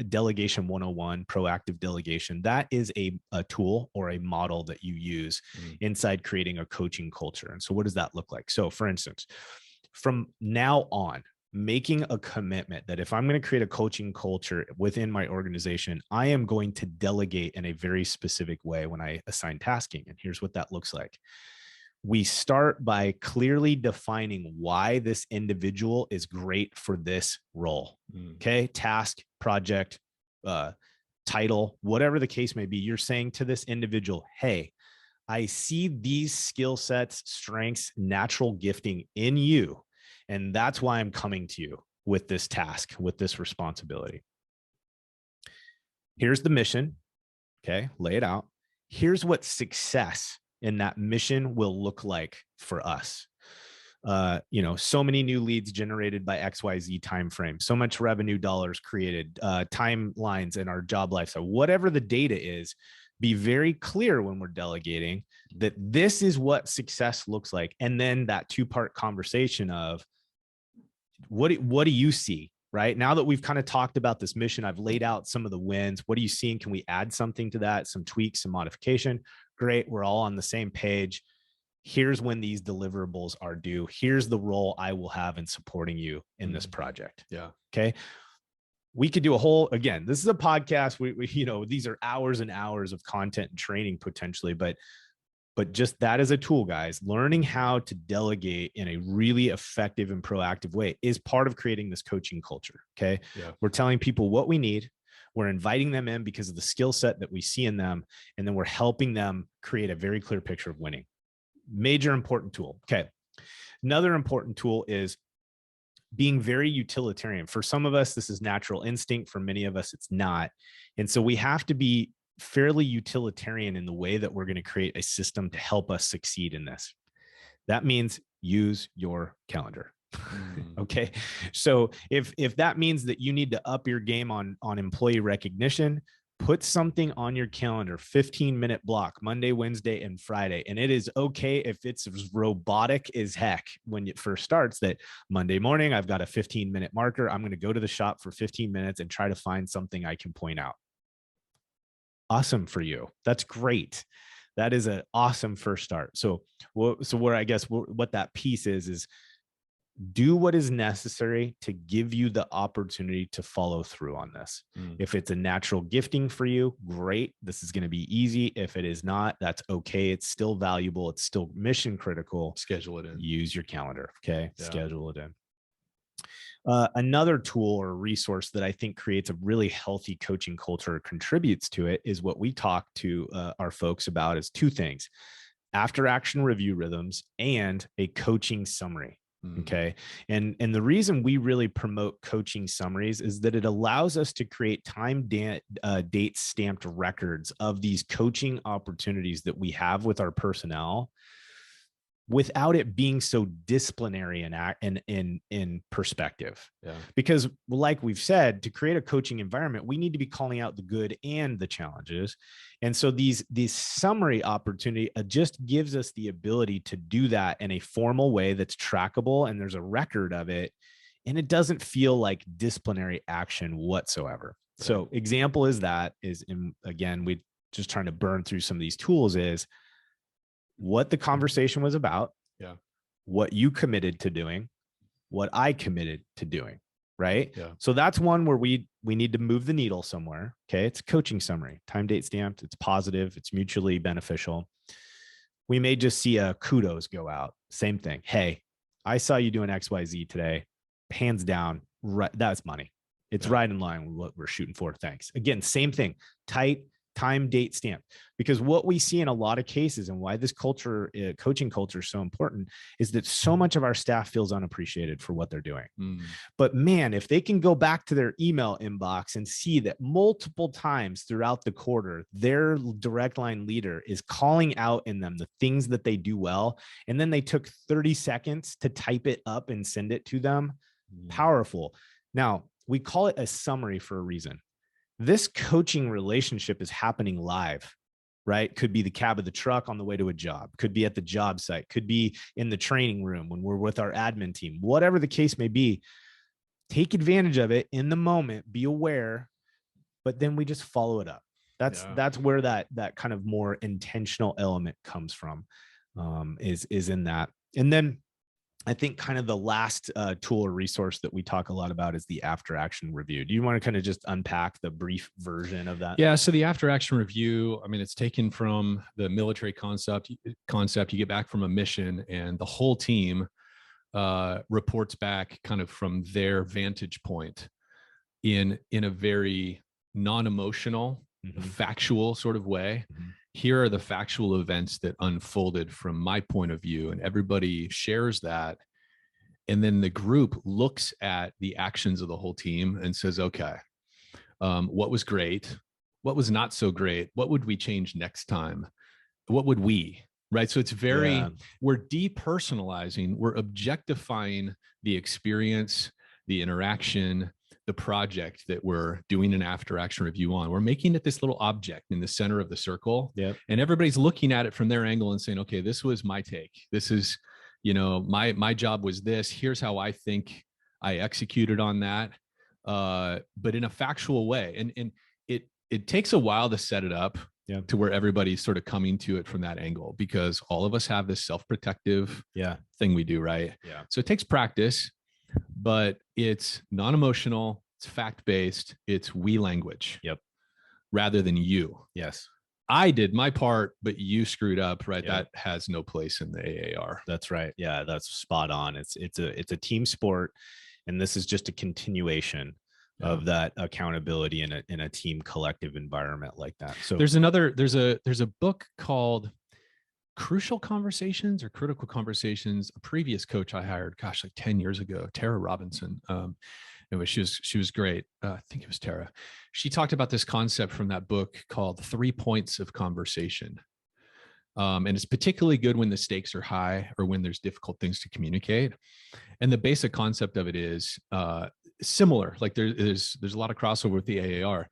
delegation 101, proactive delegation. That is a tool or a model that you use inside creating a coaching culture. And so what does that look like? So for instance, from now on, making a commitment that if I'm going to create a coaching culture within my organization, I am going to delegate in a very specific way when I assign tasking. And here's what that looks like. We start by clearly defining why this individual is great for this role. Okay. Task, project, title, whatever the case may be. You're saying to this individual, hey, I see these skill sets, strengths, natural gifting in you. And that's why I'm coming to you with this task, with this responsibility. Here's the mission. Okay. Lay it out. Here's what success in that mission will look like for us. So many new leads generated by XYZ timeframe, so much revenue dollars created, timelines in our job life. So whatever the data is, be very clear when we're delegating that this is what success looks like. And then that two-part conversation of what do you see, right? Now that we've kind of talked about this mission, I've laid out some of the wins. What are you seeing? Can we add something to that? Some tweaks, some modification? Great. We're all on the same page. Here's when these deliverables are due. Here's the role I will have in supporting you in this project. Yeah. Okay. We could do a whole, again, this is a podcast. We these are hours and hours of content and training potentially, but just that as a tool, guys, learning how to delegate in a really effective and proactive way is part of creating this coaching culture. Okay. Yeah. We're telling people what we need. We're inviting them in because of the skill set that we see in them. And then we're helping them create a very clear picture of winning. Major important tool. Okay. Another important tool is being very utilitarian. For some of us, this is natural instinct. For many of us, it's not. And so we have to be fairly utilitarian in the way that we're going to create a system to help us succeed in this. That means use your calendar. Okay. So if that means that you need to up your game on employee recognition, put something on your calendar, 15-minute block, Monday, Wednesday, and Friday. And it is okay if it's robotic as heck when it first starts, that Monday morning, I've got a 15-minute marker. I'm going to go to the shop for 15 minutes and try to find something I can point out. Awesome for you. That's great. That is an awesome first start. So where I guess what that piece is Do what is necessary to give you the opportunity to follow through on this. If it's a natural gifting for you, great. This is going to be easy. If it is not, that's okay. It's still valuable. It's still mission critical. Schedule it in. Use your calendar. Okay. Yeah. Schedule it in. Another tool or resource that I think creates a really healthy coaching culture or contributes to it is what we talk to our folks about is two things: after action review rhythms and a coaching summary. Okay. And the reason we really promote coaching summaries is that it allows us to create date stamped records of these coaching opportunities that we have with our personnel without it being so disciplinary in perspective. Yeah. Because like we've said, to create a coaching environment, we need to be calling out the good and the challenges. And so these summary opportunity just gives us the ability to do that in a formal way that's trackable and there's a record of it. And it doesn't feel like disciplinary action whatsoever. Right. So example again, we just trying to burn through some of these tools is what the conversation was about, yeah, what you committed to doing, what I committed to doing, right? Yeah. So that's one where we need to move the needle somewhere. Okay. It's a coaching summary, time, date stamped. It's positive. It's mutually beneficial. We may just see a kudos go out. Same thing. Hey, I saw you doing XYZ today. Hands down, right? That's money. It's right in line with what we're shooting for. Thanks. Again, same thing. Tight, time, date stamp. Because what we see in a lot of cases and why this coaching culture is so important is that so much of our staff feels unappreciated for what they're doing. But man, if they can go back to their email inbox and see that multiple times throughout the quarter, their direct line leader is calling out in them the things that they do well, and then they took 30 seconds to type it up and send it to them, powerful. Now, we call it a summary for a reason. This coaching relationship is happening live, right? Could be the cab of the truck on the way to a job, could be at the job site, could be in the training room when we're with our admin team, whatever the case may be. Take advantage of it in the moment, be aware, but then we just follow it up. That's where that kind of more intentional element comes from, is in that. And then I think kind of the last tool or resource that we talk a lot about is the after action review. Do you want to kind of just unpack the brief version of that? Yeah. So the after action review, I mean, it's taken from the military concept. You get back from a mission and the whole team reports back kind of from their vantage point in a very non-emotional, factual sort of way. Here are the factual events that unfolded from my point of view, and everybody shares that. And then the group looks at the actions of the whole team and says, okay, what was great? What was not so great? What would we change next time? What would we, right? So it's we're depersonalizing, we're objectifying the experience, the interaction, the project that we're doing an after action review on. We're making it this little object in the center of the circle. Yep. And everybody's looking at it from their angle and saying, okay, this was my take. This is, my job was this. Here's how I think I executed on that. But in a factual way. And it takes a while to set it up to where everybody's sort of coming to it from that angle, because all of us have this self-protective thing we do, right? Yeah. So it takes practice, but it's non-emotional, it's fact-based, it's we language. Yep. Rather than you. Yes. I did my part, but you screwed up, right? That has no place in the AAR. That's right. Yeah, that's spot on. It's a team sport, and this is just a continuation of that accountability in a team collective environment like that. So there's a book called Crucial Conversations or Critical Conversations. A previous coach I hired, like 10 years ago, Tara Robinson. She was great. I think it was Tara. She talked about this concept from that book called 3 Points of Conversation. And it's particularly good when the stakes are high or when there's difficult things to communicate. And the basic concept of it is similar. Like there's a lot of crossover with the AAR,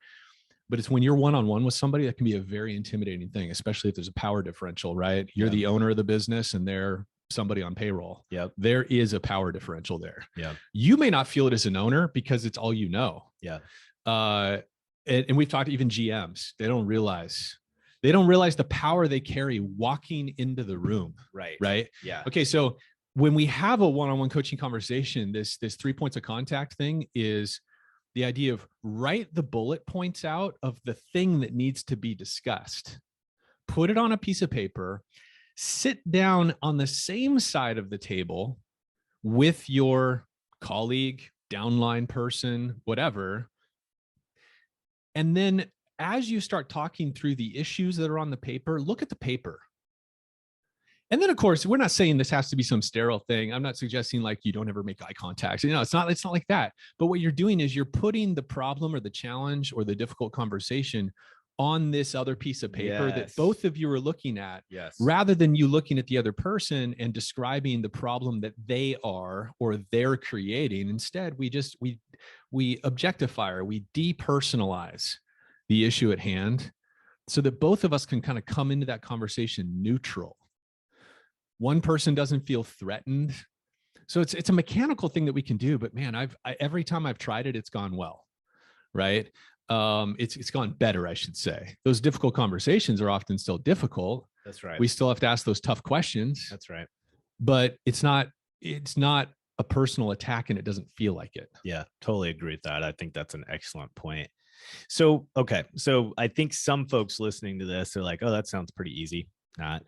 but it's when you're one-on-one with somebody, that can be a very intimidating thing, especially if there's a power differential, right? You're the owner of the business and they're somebody on payroll. Yep. There is a power differential there. Yeah. You may not feel it as an owner because it's all you know. Yeah. And we've talked to even GMs. They don't realize the power they carry walking into the room. Right. Right. Yeah. Okay. So when we have a one-on-one coaching conversation, this 3 points of contact thing is the idea of write the bullet points out of the thing that needs to be discussed, put it on a piece of paper, sit down on the same side of the table with your colleague, downline person, whatever. And then as you start talking through the issues that are on the paper, look at the paper. And then, of course, we're not saying this has to be some sterile thing. I'm not suggesting like you don't ever make eye contact. It's not like that. But what you're doing is you're putting the problem or the challenge or the difficult conversation on this other piece of paper that both of you are looking at, rather than you looking at the other person and describing the problem that they are or they're creating. Instead, we objectify or we depersonalize the issue at hand so that both of us can kind of come into that conversation neutral. One person doesn't feel threatened. So it's a mechanical thing that we can do, but man, every time I've tried it, it's gone well, right? It's gone better, I should say. Those difficult conversations are often still difficult. That's right. We still have to ask those tough questions. That's right. But it's not a personal attack, and it doesn't feel like it. Yeah, totally agree with that. I think that's an excellent point. So, okay. So I think some folks listening to this are like, oh, that sounds pretty easy. Not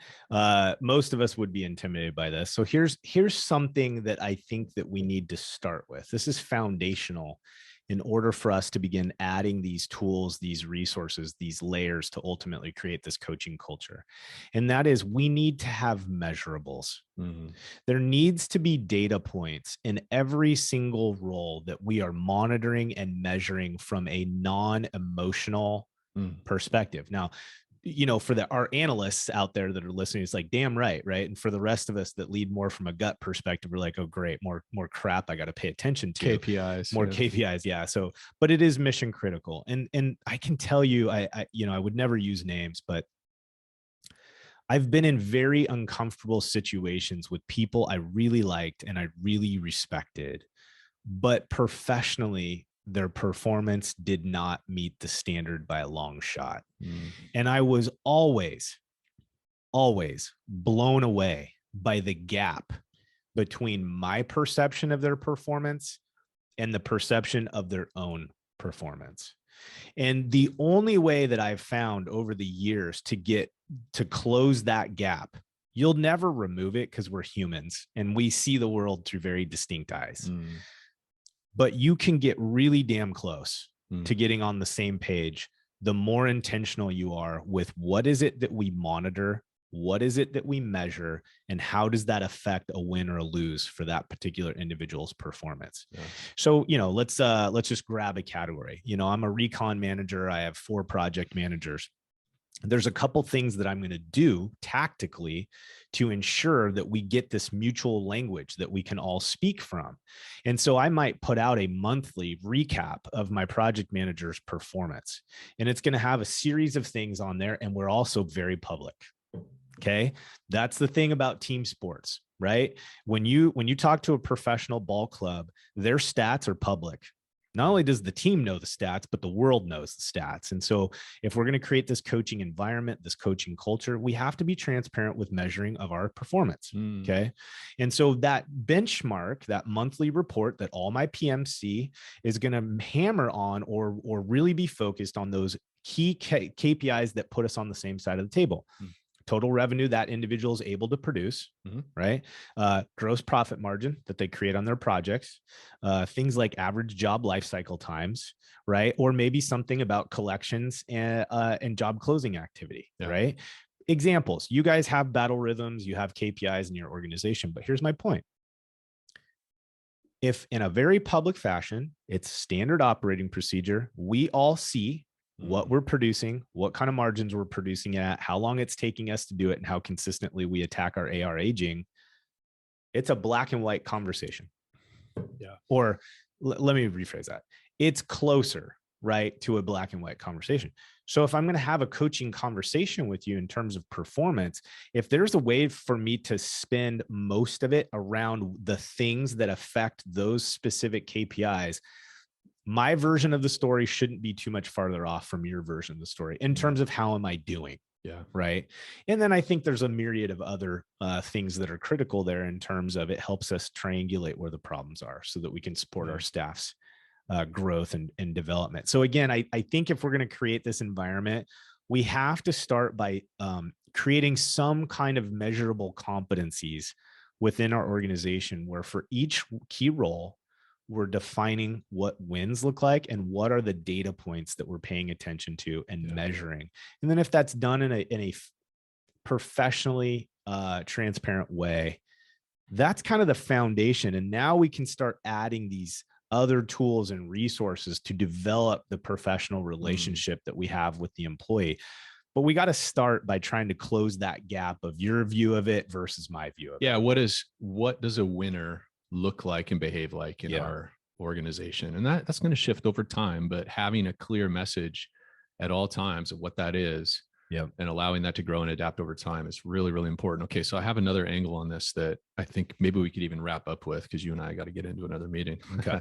most of us would be intimidated by this. So here's something that I think that we need to start with. This is foundational in order for us to begin adding these tools, these resources, these layers to ultimately create this coaching culture. And that is, we need to have measurables. Mm-hmm. There needs to be data points in every single role that we are monitoring and measuring from a non-emotional perspective. Now, for our analysts out there that are listening, it's like, damn right. Right. And for the rest of us that lead more from a gut perspective, we're like, oh, great. More crap I got to pay attention to. KPIs. More KPIs. Yeah. So, but it is mission critical. And I can tell you, I would never use names, but I've been in very uncomfortable situations with people I really liked and I really respected, but professionally, their performance did not meet the standard by a long shot. And I was always blown away by the gap between my perception of their performance and the perception of their own performance. And the only way that I've found over the years to close that gap, you'll never remove it because we're humans and we see the world through very distinct eyes. But you can get really damn close to getting on the same page the more intentional you are with what is it that we monitor, what is it that we measure, and how does that affect a win or a lose for that particular individual's performance. Yeah. So, let's just grab a category. I'm a recon manager. I have 4 project managers. There's a couple things that I'm going to do tactically to ensure that we get this mutual language that we can all speak from. And so I might put out a monthly recap of my project manager's performance, and it's going to have a series of things on there. And we're also very public. Okay. That's the thing about team sports, right? When you talk to a professional ball club, their stats are public. Not only does the team know the stats, but the world knows the stats. And so if we're going to create this coaching environment, this coaching culture, we have to be transparent with measuring of our performance. Okay. And so that benchmark, that monthly report that all my PMs see is going to hammer on or really be focused on those key KPIs that put us on the same side of the table. Total revenue that individual is able to produce, right? Gross profit margin that they create on their projects, things like average job lifecycle times, right? Or maybe something about collections and job closing activity, right? Examples, you guys have battle rhythms, you have KPIs in your organization, but here's my point. If in a very public fashion, it's standard operating procedure, we all see what we're producing, what kind of margins we're producing at, how long it's taking us to do it, and how consistently we attack our AR aging. It's a black and white conversation. Yeah. Or let me rephrase that. It's closer, right, to a black and white conversation. So if I'm going to have a coaching conversation with you in terms of performance, if there's a way for me to spend most of it around the things that affect those specific KPIs, my version of the story shouldn't be too much farther off from your version of the story in terms of how am I doing, Yeah. Right. And then I think there's a myriad of other things that are critical there in terms of it helps us triangulate where the problems are so that we can support our staff's growth and development. So again, I think if we're going to create this environment, we have to start by creating some kind of measurable competencies within our organization where for each key role, we're defining what wins look like and what are the data points that we're paying attention to and measuring. And then if that's done in a professionally transparent way, that's kind of the foundation. And now we can start adding these other tools and resources to develop the professional relationship that we have with the employee. But we got to start by trying to close that gap of your view of it versus my view of it. Yeah. What does a winner look like and behave like in our organization? And that's going to shift over time, but having a clear message at all times of what that is and allowing that to grow and adapt over time is really, really important. Okay. So I have another angle on this that I think maybe we could even wrap up with, because you and I got to get into another meeting. Okay.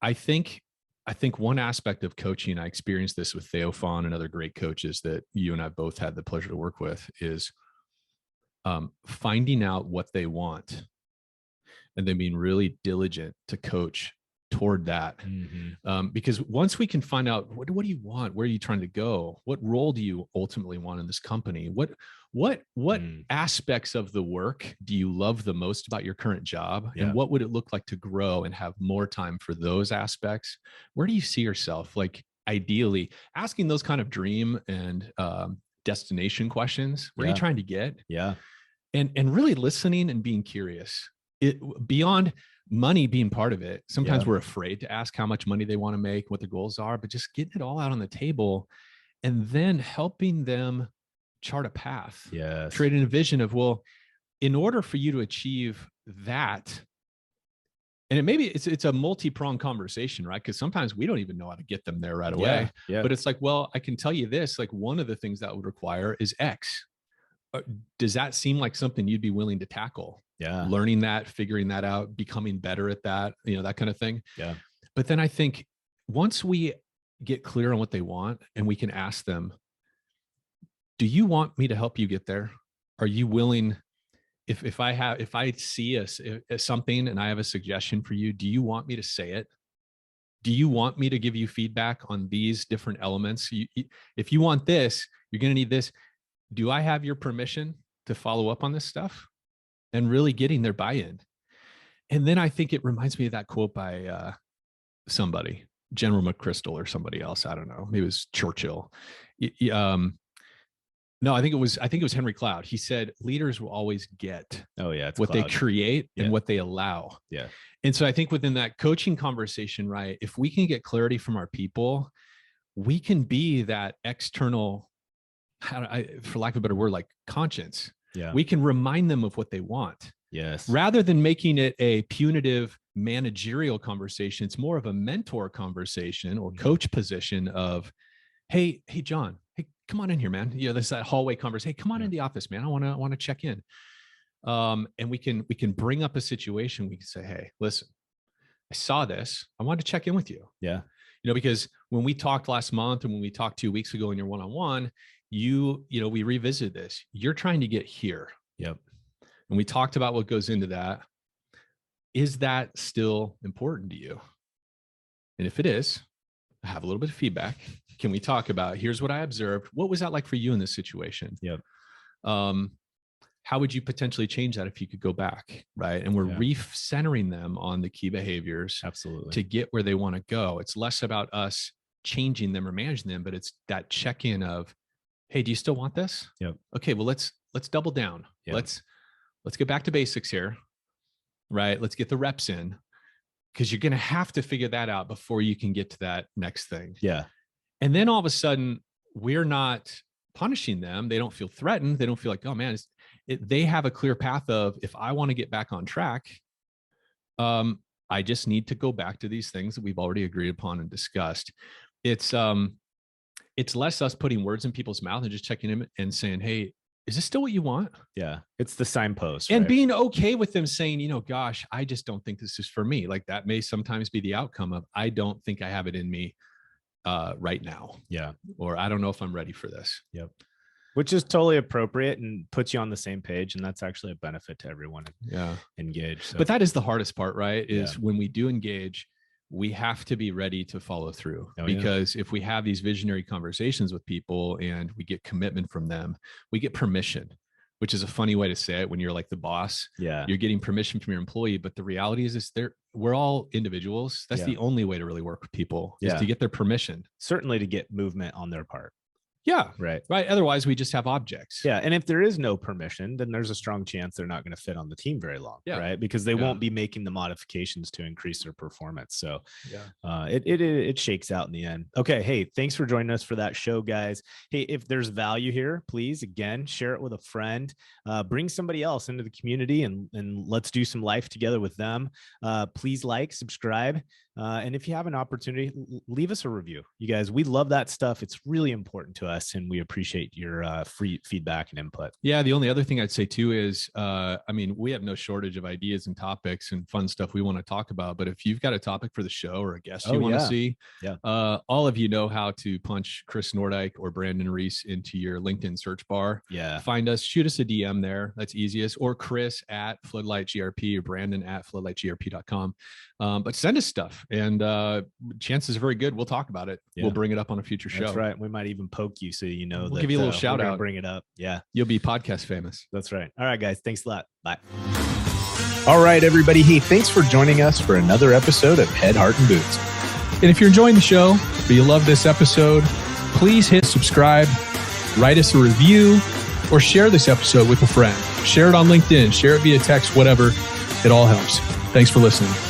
I think one aspect of coaching, I experienced this with Theo Fawn and other great coaches that you and I both had the pleasure to work with, is finding out what they want and then being really diligent to coach toward that. Because once we can find out what do you want, where are you trying to go, what role do you ultimately want in this company, what aspects of the work do you love the most about your current job, and what would it look like to grow and have more time for those aspects? Where do you see yourself, like, ideally asking those kind of dream and destination questions? Where are you trying to get? And really listening and being curious. Beyond money being part of it, sometimes we're afraid to ask how much money they want to make, what their goals are, but just getting it all out on the table and then helping them chart a path, creating a vision of, well, in order for you to achieve that, and it's a multi-pronged conversation, right? Because sometimes we don't even know how to get them there right away. But it's like, well, I can tell you this, like, one of the things that would require is X. Does that seem like something you'd be willing to tackle? Learning that, figuring that out, becoming better at that, that kind of thing. But then I think once we get clear on what they want and we can ask them, do you want me to help you get there? Are you willing, if I see something and I have a suggestion for you, do you want me to say it? Do you want me to give you feedback on these different elements? If you want this, you're going to need this. Do I have your permission to follow up on this stuff? And really getting their buy-in. And then I think it reminds me of that quote by somebody, General McChrystal or somebody else. I don't know. Maybe it was Churchill. No, I think it was Henry Cloud. He said, leaders will always get what they create and what they allow. And so I think within that coaching conversation, right, if we can get clarity from our people, we can be that external, for lack of a better word, like conscience. We can remind them of what they want. Rather than making it a punitive managerial conversation, it's more of a mentor conversation or coach position of, hey, John, hey, come on in here, man. There's that hallway conversation. Hey, come on in the office, man. I want to check in. And we can bring up a situation. We can say, hey, listen, I saw this. I wanted to check in with you. Because when we talked last month and when we talked 2 weeks ago in your one-on-one, we revisited this. You're trying to get here. And we talked about what goes into that. Is that still important to you? And if it is, I have a little bit of feedback. Can we talk about, here's what I observed. What was that like for you in this situation? How would you potentially change that if you could go back? Right. And we're recentering them on the key behaviors to get where they want to go. It's less about us changing them or managing them, but it's that check-in of, hey, do you still want this? Okay, well, let's double down. Let's get back to basics here, right? Let's get the reps in, because you're going to have to figure that out before you can get to that next thing. And then all of a sudden, we're not punishing them. They don't feel threatened. They don't feel like, oh man, they have a clear path of, if I want to get back on track, I just need to go back to these things that we've already agreed upon and discussed. It's less us putting words in people's mouth and just checking in and saying, hey, is this still what you want? It's the signpost. And being okay with them saying, gosh, I just don't think this is for me. Like, that may sometimes be the outcome of, I don't think I have it in me right now. Yeah. Or I don't know if I'm ready for this. Yep. Which is totally appropriate and puts you on the same page. And that's actually a benefit to everyone engaged. So. But that is the hardest part, right? Is when we do engage, we have to be ready to follow through, because if we have these visionary conversations with people and we get commitment from them, we get permission, which is a funny way to say it when you're like the boss. Yeah. You're getting permission from your employee, but the reality is we're all individuals. That's the only way to really work with people is to get their permission. Certainly to get movement on their part. Yeah. Right. Otherwise we just have objects. Yeah. And if there is no permission, then there's a strong chance they're not going to fit on the team very long. Right. Because they won't be making the modifications to increase their performance. So it shakes out in the end. Okay. Hey, thanks for joining us for that show, guys. Hey, if there's value here, please, again, share it with a friend, bring somebody else into the community and let's do some life together with them. Please like, subscribe. And if you have an opportunity, leave us a review. You guys, we love that stuff. It's really important to us, and we appreciate your free feedback and input. Yeah. The only other thing I'd say too is, we have no shortage of ideas and topics and fun stuff we want to talk about. But if you've got a topic for the show or a guest you want to see, all of you know how to punch Chris Nordyke or Brandon Reese into your LinkedIn search bar. Yeah. Find us, shoot us a DM there. That's easiest. Or Chris at FloodlightGRP or Brandon at FloodlightGRP.com. But send us stuff. And chances are very good we'll talk about it. We'll bring it up on a future show. That's right. We might even poke you so you know we'll give you a little shout out. Bring it up. Yeah. You'll be podcast famous. That's right. All right, guys. Thanks a lot. Bye. All right, everybody. Hey, thanks for joining us for another episode of Head, Heart, and Boots. And if you're enjoying the show, but you love this episode, please hit subscribe, write us a review, or share this episode with a friend. Share it on LinkedIn, share it via text, whatever. It all helps. Thanks for listening.